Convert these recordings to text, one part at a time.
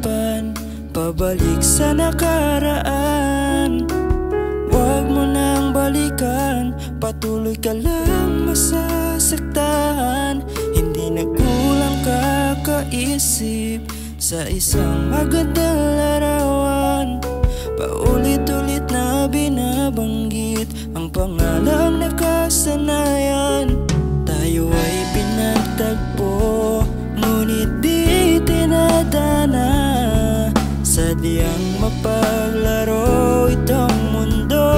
isipan, pabalik sa nakaraan. Huwag mo nang balikan, patuloy ka lang masasaktan. Hindi nagkulang kakaisip sa isang magandang larawan. Paulit-ulit na binabanggit ang pangalang nakasanayan. Tayo ay pinagtagpo, ngunit di tinadana. Sadyang mapaglaro itong mundo.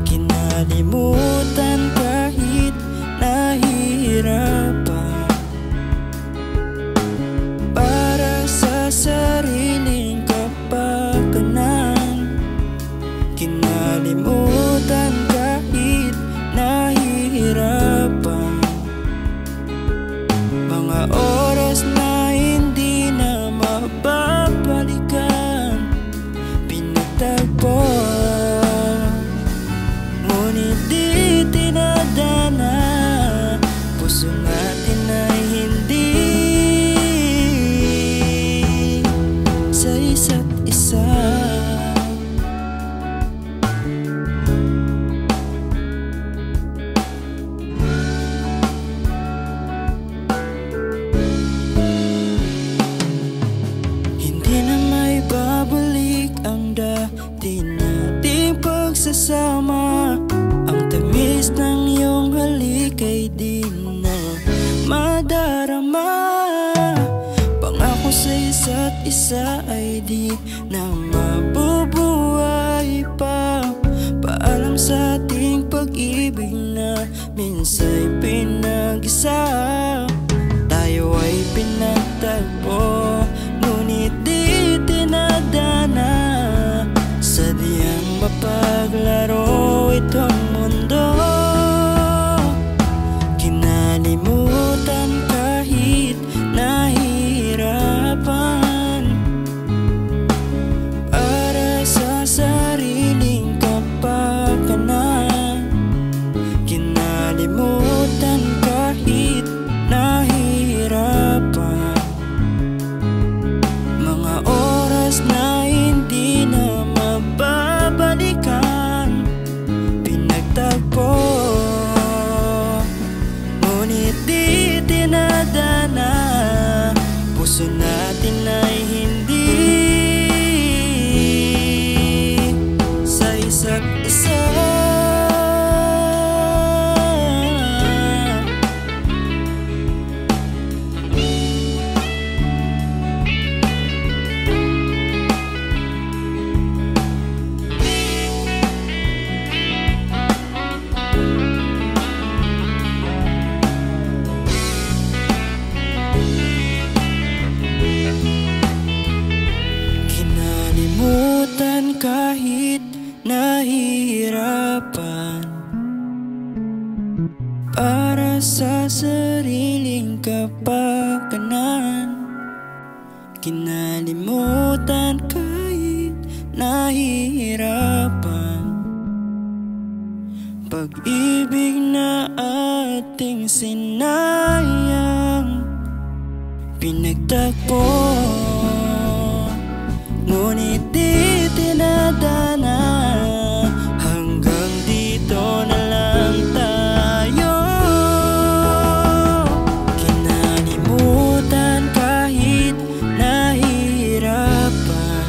Kinalimutan kahit nahihirapan, para sa sariling kapakanan. Kinalimutan kahit nahihirapan, mga oras na hindi na mababalikan. Pinagtagpo, ngunit di tinadana. Puso natin ay hindi sa isa't isa. Pagsasama, ang tamis ng iyong halik ay di na madarama. Pangako sa isa't isa ay di na mabubuhay pa. Paalam sa ating pag-ibig na minsa'y pinag-isa. Tayo ay pinagtagpo, ngunit di tinadana. Sadyang mapaglaro itong mundo. Kinalimutan kahit nahihirapan, para sa sariling kapakanan. Kinalimutan kahit nahihirapan, mga oras na hindi na mababalikan. Pinagtagpo, ngunit di tinadana. Puso natin ay hindi sa isa't isa. Kahit nahihirapan, para sa sariling kapakanan. Kinalimutan kahit nahihirapan, pag-ibig na ating sinayang. Pinagtagpo, ngunit di tinadana. Hanggang dito na lang tayo. Kinalimutan kahit nahihirapan,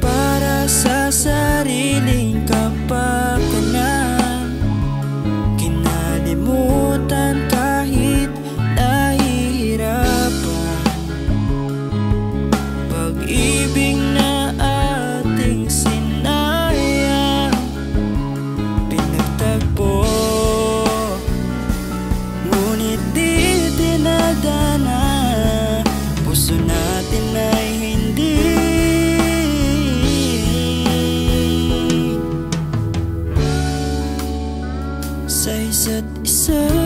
para sa sariling kapakanan. Kinalimutan kahit nahihirapan, pag-ibig na ating sinayang. Pinagtagpo, ngunit di dinadana. Puso natin ay hindi sa isa't isa.